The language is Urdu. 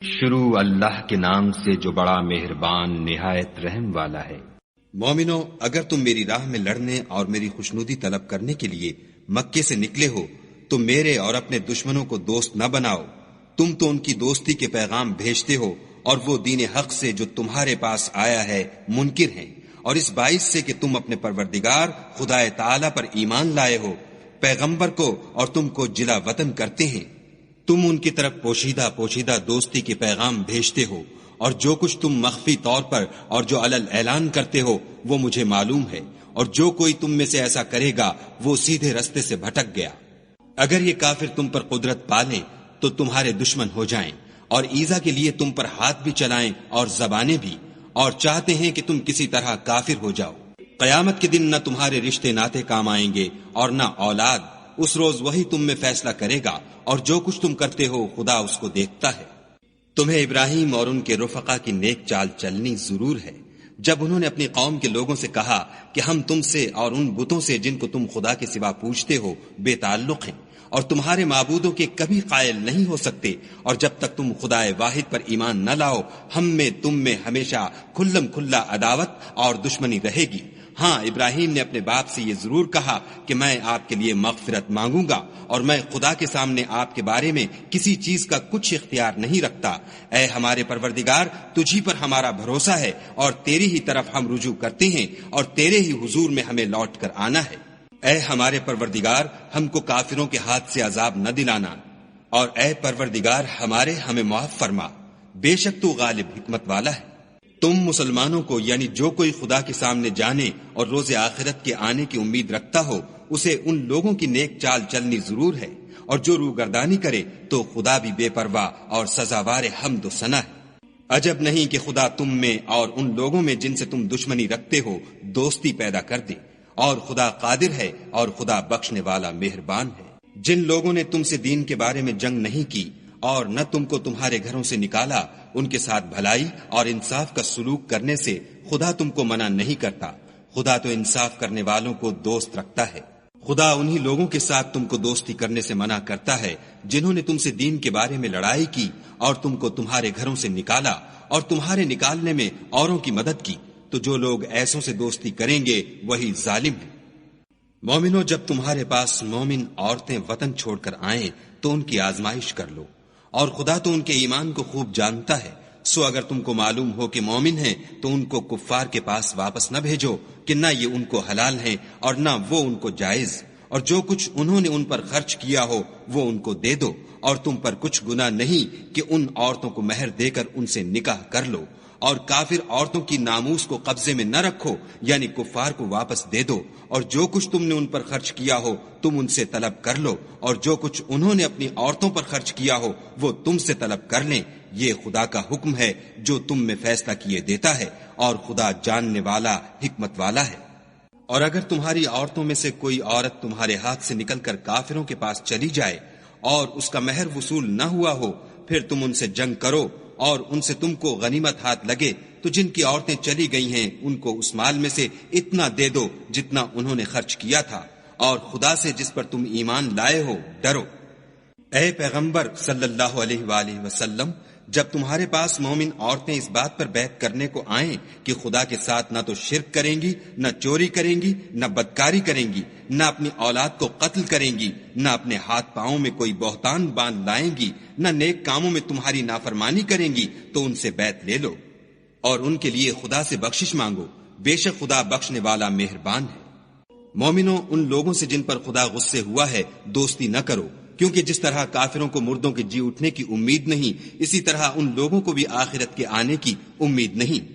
شروع اللہ کے نام سے جو بڑا مہربان نہایت رحم والا ہے۔ مومنو، اگر تم میری راہ میں لڑنے اور میری خوشنودی طلب کرنے کے لیے مکے سے نکلے ہو تو میرے اور اپنے دشمنوں کو دوست نہ بناؤ۔ تم تو ان کی دوستی کے پیغام بھیجتے ہو اور وہ دین حق سے جو تمہارے پاس آیا ہے منکر ہیں، اور اس باعث سے کہ تم اپنے پروردگار خدا تعالی پر ایمان لائے ہو، پیغمبر کو اور تم کو جلا وطن کرتے ہیں۔ تم ان کی طرف پوشیدہ دوستی کے پیغام بھیجتے ہو، اور جو کچھ تم مخفی طور پر اور جو علل اعلان کرتے ہو وہ مجھے معلوم ہے، اور جو کوئی تم میں سے ایسا کرے گا وہ سیدھے رستے سے بھٹک گیا۔ اگر یہ کافر تم پر قدرت پالیں تو تمہارے دشمن ہو جائیں، اور ایذا کے لیے تم پر ہاتھ بھی چلائیں اور زبانیں بھی، اور چاہتے ہیں کہ تم کسی طرح کافر ہو جاؤ۔ قیامت کے دن نہ تمہارے رشتے ناتے کام آئیں گے اور نہ اولاد۔ اس روز وہی تم میں فیصلہ کرے گا، اور جو کچھ تم کرتے ہو خدا اس کو دیکھتا ہے۔ تمہیں ابراہیم اور ان کے رفقا کی نیک چال چلنی ضرور ہے، جب انہوں نے اپنی قوم کے لوگوں سے کہا کہ ہم تم سے اور ان بتوں سے جن کو تم خدا کے سوا پوجتے ہو بے تعلق ہیں، اور تمہارے معبودوں کے کبھی قائل نہیں ہو سکتے، اور جب تک تم خدا واحد پر ایمان نہ لاؤ ہم میں تم میں ہمیشہ کھلم کھلا عداوت اور دشمنی رہے گی۔ ہاں، ابراہیم نے اپنے باپ سے یہ ضرور کہا کہ میں آپ کے لیے مغفرت مانگوں گا، اور میں خدا کے سامنے آپ کے بارے میں کسی چیز کا کچھ اختیار نہیں رکھتا۔ اے ہمارے پروردگار، تجھی پر ہمارا بھروسہ ہے، اور تیری ہی طرف ہم رجوع کرتے ہیں، اور تیرے ہی حضور میں ہمیں لوٹ کر آنا ہے۔ اے ہمارے پروردگار، ہم کو کافروں کے ہاتھ سے عذاب نہ دلانا، اور اے پروردگار ہمارے ہمیں معاف فرما، بے شک تو غالب حکمت والا ہے۔ تم مسلمانوں کو، یعنی جو کوئی خدا کے سامنے جانے اور روز آخرت کے آنے کی امید رکھتا ہو، اسے ان لوگوں کی نیک چال چلنی ضرور ہے، اور جو روگردانی کرے تو خدا بھی بے پرواہ اور سزاوار حمد و ثنا ہے۔ عجب نہیں کہ خدا تم میں اور ان لوگوں میں جن سے تم دشمنی رکھتے ہو دوستی پیدا کر دے، اور خدا قادر ہے اور خدا بخشنے والا مہربان ہے۔ جن لوگوں نے تم سے دین کے بارے میں جنگ نہیں کی اور نہ تم کو تمہارے گھروں سے نکالا، ان کے ساتھ بھلائی اور انصاف کا سلوک کرنے سے خدا تم کو منع نہیں کرتا۔ خدا تو انصاف کرنے والوں کو دوست رکھتا ہے۔ خدا انہی لوگوں کے ساتھ تم کو دوستی کرنے سے منع کرتا ہے جنہوں نے تم سے دین کے بارے میں لڑائی کی اور تم کو تمہارے گھروں سے نکالا اور تمہارے نکالنے میں اوروں کی مدد کی، تو جو لوگ ایسوں سے دوستی کریں گے وہی ظالم ہیں۔ مومنو، جب تمہارے پاس مومن عورتیں وطن چھوڑ کر آئیں تو ان کی آزمائش کر لو، اور خدا تو ان کے ایمان کو خوب جانتا ہے۔ سو اگر تم کو معلوم ہو کہ مومن ہیں تو ان کو کفار کے پاس واپس نہ بھیجو کہ نہ یہ ان کو حلال ہیں اور نہ وہ ان کو جائز، اور جو کچھ انہوں نے ان پر خرچ کیا ہو وہ ان کو دے دو، اور تم پر کچھ گناہ نہیں کہ ان عورتوں کو مہر دے کر ان سے نکاح کر لو، اور کافر عورتوں کی ناموس کو قبضے میں نہ رکھو، یعنی کفار کو واپس دے دو، اور جو کچھ تم نے ان پر خرچ کیا ہو تم ان سے طلب کر لو، اور جو کچھ انہوں نے اپنی عورتوں پر خرچ کیا ہو وہ تم سے طلب کر لیں۔ یہ خدا کا حکم ہے جو تم میں فیصلہ کیے دیتا ہے، اور خدا جاننے والا حکمت والا ہے۔ اور اگر تمہاری عورتوں میں سے کوئی عورت تمہارے ہاتھ سے نکل کر کافروں کے پاس چلی جائے اور اس کا مہر وصول نہ ہوا ہو، پھر تم ان سے جنگ کرو اور ان سے تم کو غنیمت ہاتھ لگے تو جن کی عورتیں چلی گئی ہیں ان کو اس مال میں سے اتنا دے دو جتنا انہوں نے خرچ کیا تھا، اور خدا سے جس پر تم ایمان لائے ہو ڈرو۔ اے پیغمبر صلی اللہ علیہ وآلہ وسلم، جب تمہارے پاس مومن عورتیں اس بات پر بیعت کرنے کو آئیں کہ خدا کے ساتھ نہ تو شرک کریں گی، نہ چوری کریں گی، نہ بدکاری کریں گی، نہ اپنی اولاد کو قتل کریں گی، نہ اپنے ہاتھ پاؤں میں کوئی بہتان باندھ لائیں گی، نہ نیک کاموں میں تمہاری نافرمانی کریں گی، تو ان سے بیعت لے لو اور ان کے لیے خدا سے بخشش مانگو، بے شک خدا بخشنے والا مہربان ہے۔ مومنو، ان لوگوں سے جن پر خدا غصے ہوا ہے دوستی نہ کرو، کیونکہ جس طرح کافروں کو مردوں کے جی اٹھنے کی امید نہیں، اسی طرح ان لوگوں کو بھی آخرت کے آنے کی امید نہیں۔